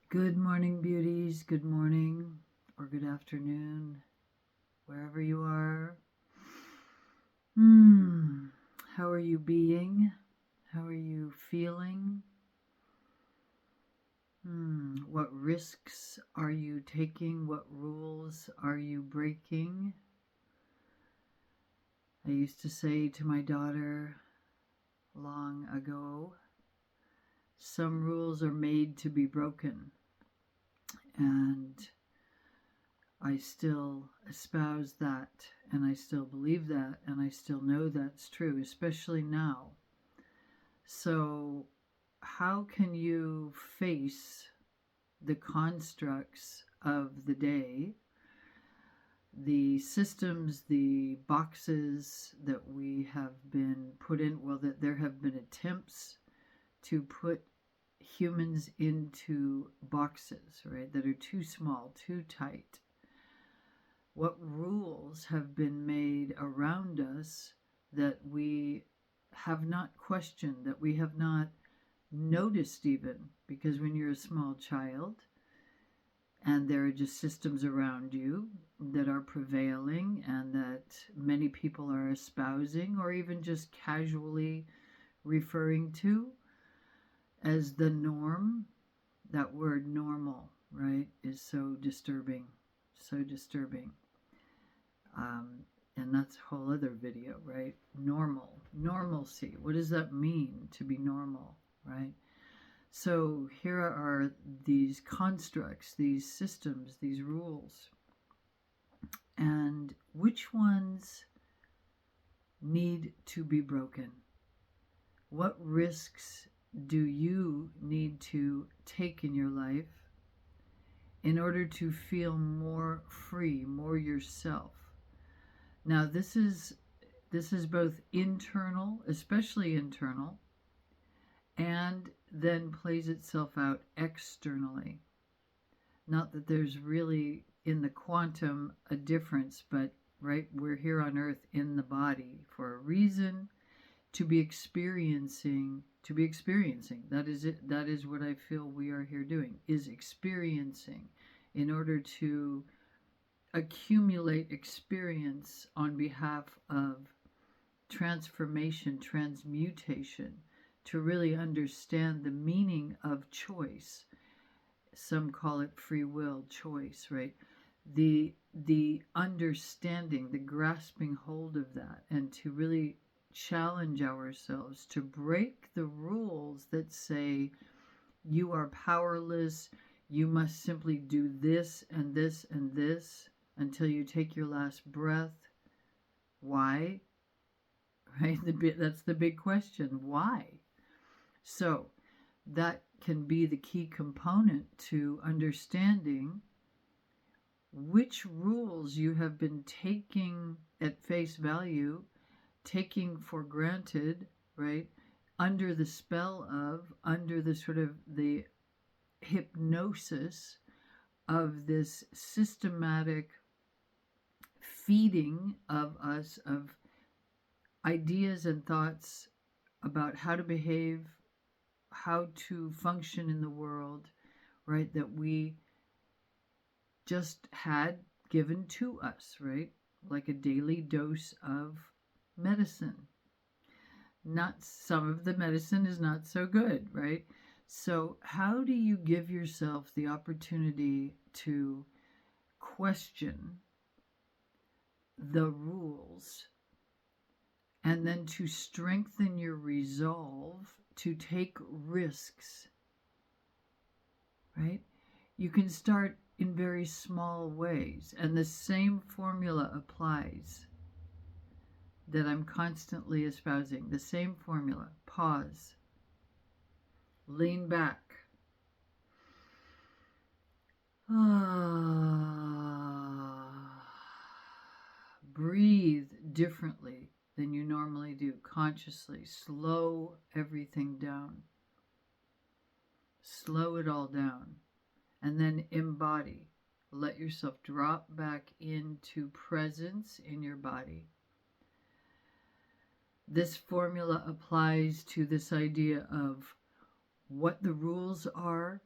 Good morning, beauties. Good morning or good afternoon, wherever you are. How are you being? How are you feeling? What risks are you taking? What rules are you breaking? I used to say to my daughter long ago, some rules are made to be broken. And I still espouse that, and I still believe that, and I still know that's true, especially now. So, how can you face the constructs of the day, the systems, the boxes that we have been put in? Well, that there have been attempts to put humans into boxes, right, that are too small, too tight. What rules have been made around us that we have not questioned, that we have not noticed even? Because when you're a small child and there are just systems around you that are prevailing and that many people are espousing or even just casually referring to as the norm, that word normal, right, is so disturbing, so disturbing. And that's a whole other video, right? Normalcy. What does that mean to be normal, right? So here are these constructs, these systems, these rules. And which ones need to be broken? What risks do you need to take in your life in order to feel more free, more yourself? Now, this is both internal, especially internal, and then plays itself out externally. Not that there's really in the quantum a difference, but right, we're here on earth in the body for a reason, to be experiencing. That is it. That is what I feel we are here doing, is experiencing in order to accumulate experience on behalf of transformation, transmutation, to really understand the meaning of choice. Some call it free will, choice, right? The understanding, the grasping hold of that, and to really challenge ourselves to break the rules that say you are powerless, you must simply do this and this and this until you take your last breath. Why? Right? That's the big question. Why? So that can be the key component to understanding which rules you have been taking at face value, taking for granted, right? Under the spell of, under the sort of the hypnosis of this systematic feeding of us of ideas and thoughts about how to behave, how to function in the world, right, that we just had given to us, right, like a daily dose of medicine. Not some of the medicine is not so good, right? So how do you give yourself the opportunity to question the rules and then to strengthen your resolve to take risks, right? You can start in very small ways, and the same formula applies that I'm constantly espousing. The same formula. Pause. Lean back. Breathe differently than you normally do, consciously. Slow everything down. Slow it all down. And then embody. Let yourself drop back into presence in your body. This formula applies to this idea of what the rules are,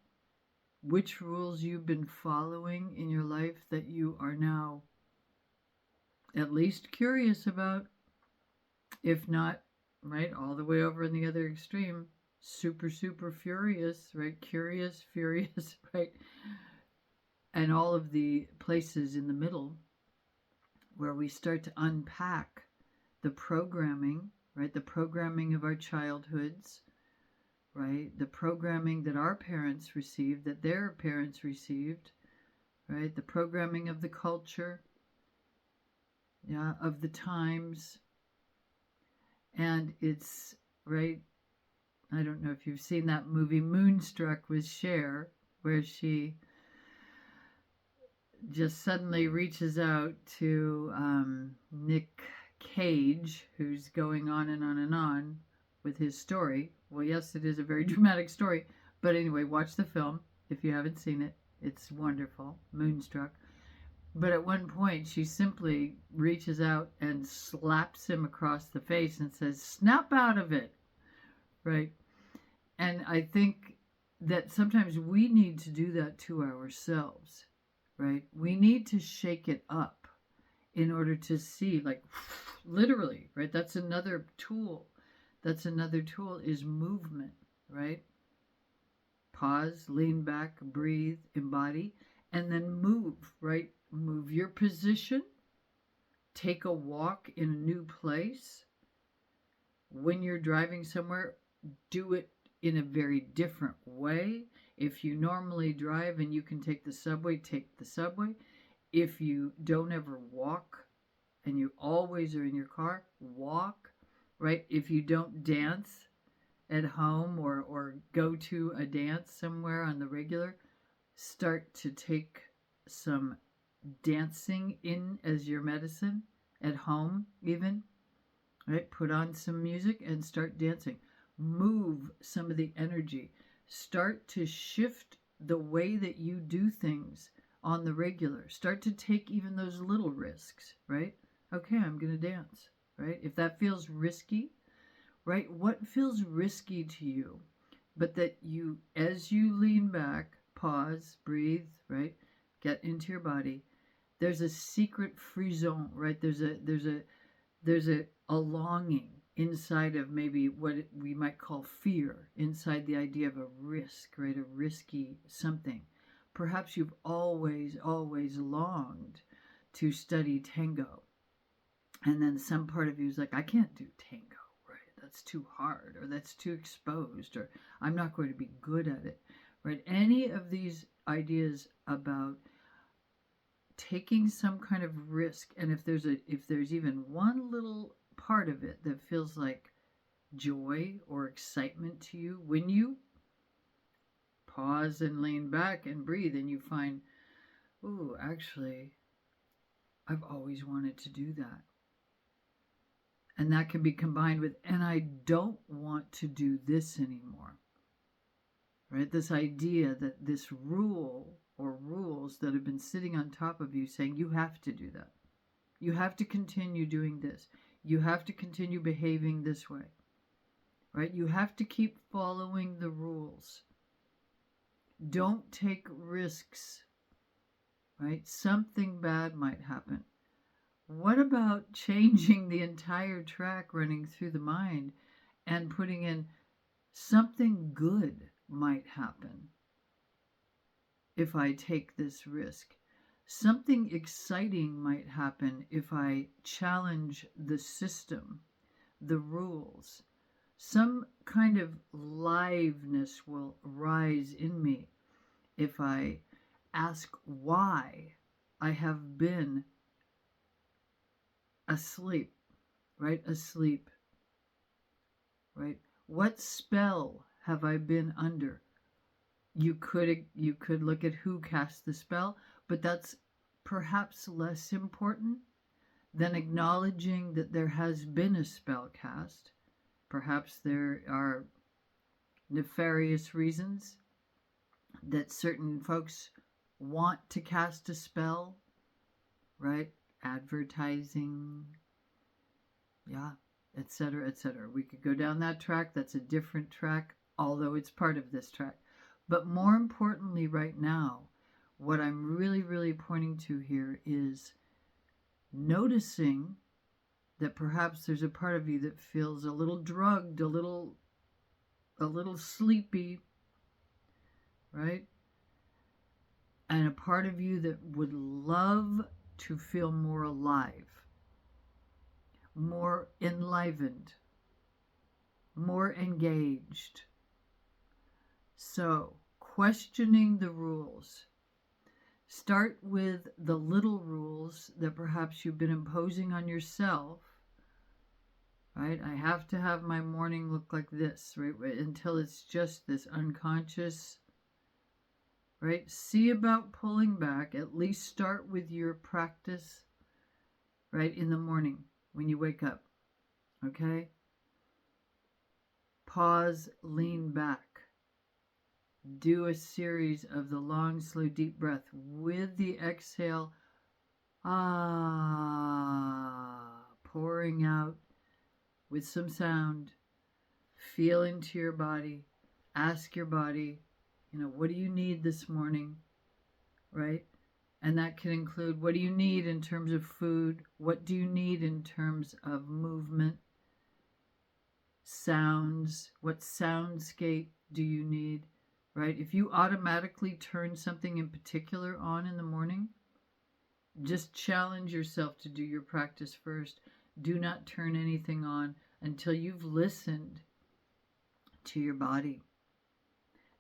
which rules you've been following in your life that you are now at least curious about, if not, right, all the way over in the other extreme, super, super furious, right, curious, furious, right, and all of the places in the middle where we start to unpack the programming, right, the programming of our childhoods, right, the programming that our parents received, that their parents received, right, the programming of the culture, yeah, of the times. And it's, right, I don't know if you've seen that movie Moonstruck with Cher, where she just suddenly reaches out to Nick Cage, who's going on and on and on with his story. Well, yes, it is a very dramatic story, but anyway, watch the film if you haven't seen it. It's wonderful, Moonstruck. But at one point, she simply reaches out and slaps him across the face and says, "Snap out of it," right? And I think that sometimes we need to do that to ourselves, right? We need to shake it up in order to see, like, literally, right? That's another tool. That's another tool is movement, right? Pause, lean back, breathe, embody, and then move, right? Move your position, take a walk in a new place. When you're driving somewhere, do it in a very different way. If you normally drive and you can take the subway, take the subway. If you don't ever walk and you always are in your car, walk, right? If you don't dance at home or go to a dance somewhere on the regular, start to take some dancing in as your medicine at home, even, right? Put on some music and start dancing. Move some of the energy. Start to shift the way that you do things on the regular. Start to take even those little risks, right? Okay, I'm going to dance, right? If that feels risky, right? What feels risky to you? But that you, as you lean back, pause, breathe, right? Get into your body. There's a secret free zone, right? There's a longing inside of maybe what we might call fear, inside the idea of a risk, right? A risky something. Perhaps you've always longed to study tango. And then some part of you is like, I can't do tango, right? That's too hard, or that's too exposed, or I'm not going to be good at it, right? Any of these ideas about taking some kind of risk, and if there's even one little part of it that feels like joy or excitement to you, when you pause and lean back and breathe and you find, ooh, actually, I've always wanted to do that. And that can be combined with, and I don't want to do this anymore, right? This idea that this rule or rules that have been sitting on top of you saying you have to do that. You have to continue doing this. You have to continue behaving this way, right? You have to keep following the rules. Don't take risks, right? Something bad might happen. What about changing the entire track running through the mind and putting in something good might happen if I take this risk? Something exciting might happen if I challenge the system, the rules. Some kind of liveness will rise in me if I ask why I have been asleep, right? Asleep, right? What spell have I been under? You could look at who cast the spell, but that's perhaps less important than acknowledging that there has been a spell cast. Perhaps there are nefarious reasons that certain folks want to cast a spell, right? Advertising, yeah, etc., etc. We could go down that track. That's a different track, although it's part of this track. But more importantly, right now, what I'm really, really pointing to here is noticing that perhaps there's a part of you that feels a little drugged, a little sleepy, right? And a part of you that would love to feel more alive, more enlivened, more engaged. So, questioning the rules. Start with the little rules that perhaps you've been imposing on yourself, right? I have to have my morning look like this, right? Until it's just this unconscious, right? See about pulling back. At least start with your practice, right? In the morning when you wake up, okay? Pause, lean back. Do a series of the long, slow, deep breath with the exhale, pouring out with some sound. Feel into your body. Ask your body, what do you need this morning, right? And that can include, what do you need in terms of food? What do you need in terms of movement? Sounds. What soundscape do you need? Right? If you automatically turn something in particular on in the morning, just challenge yourself to do your practice first. Do not turn anything on until you've listened to your body.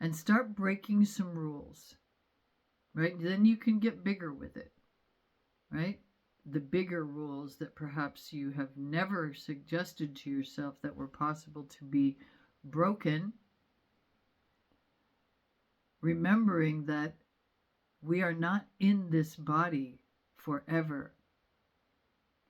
And start breaking some rules, right? Then you can get bigger with it, right? The bigger rules that perhaps you have never suggested to yourself that were possible to be broken. Remembering that we are not in this body forever.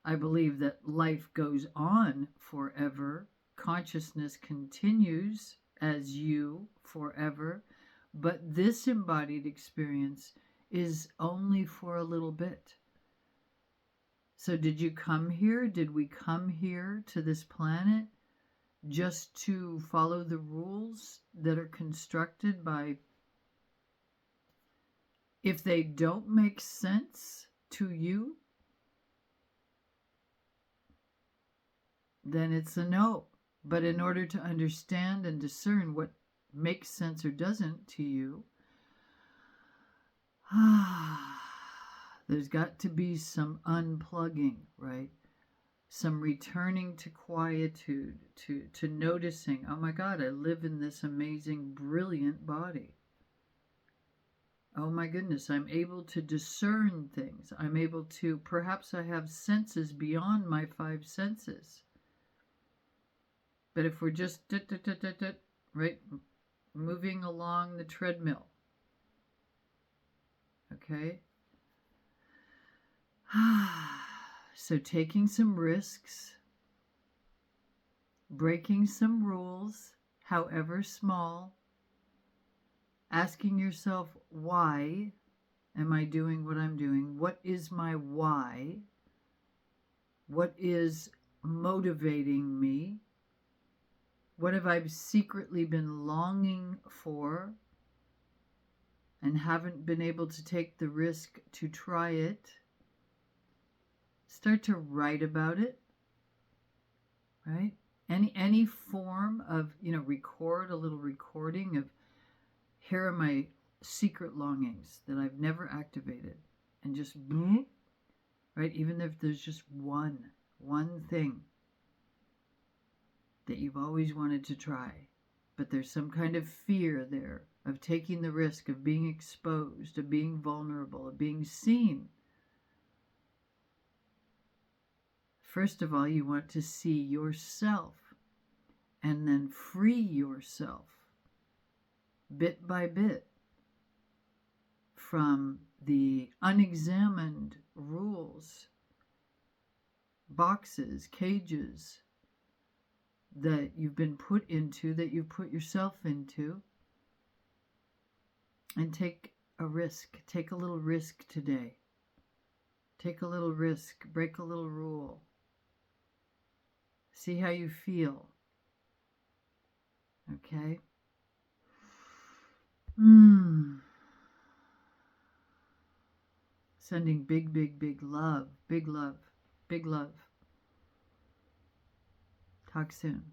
I believe that life goes on forever. Consciousness continues as you forever. But this embodied experience is only for a little bit. So did you come here? Did we come here to this planet just to follow the rules that are constructed by, if they don't make sense to you, then it's a no. But in order to understand and discern what makes sense or doesn't to you, there's got to be some unplugging, right? Some returning to quietude, to noticing, oh my God, I live in this amazing, brilliant body. Oh my goodness, I'm able to discern things. I'm able to, perhaps I have senses beyond my 5 senses. But if we're just, right, moving along the treadmill, okay? So taking some risks, breaking some rules, however small, asking yourself, why am I doing what I'm doing? What is my why? What is motivating me? What have I secretly been longing for and haven't been able to take the risk to try it? Start to write about it, right? Any form of, record a little recording of, here are my secret longings that I've never activated, and just, right? Even if there's just one thing that you've always wanted to try, but there's some kind of fear there of taking the risk, of being exposed, of being vulnerable, of being seen. First of all, you want to see yourself and then free yourself bit by bit from the unexamined rules, boxes, cages that you've been put into, that you've put yourself into, and take a risk. Take a little risk today. Take a little risk. Break a little rule. See how you feel. Okay? Sending big, big, big love, big love, big love. Talk soon.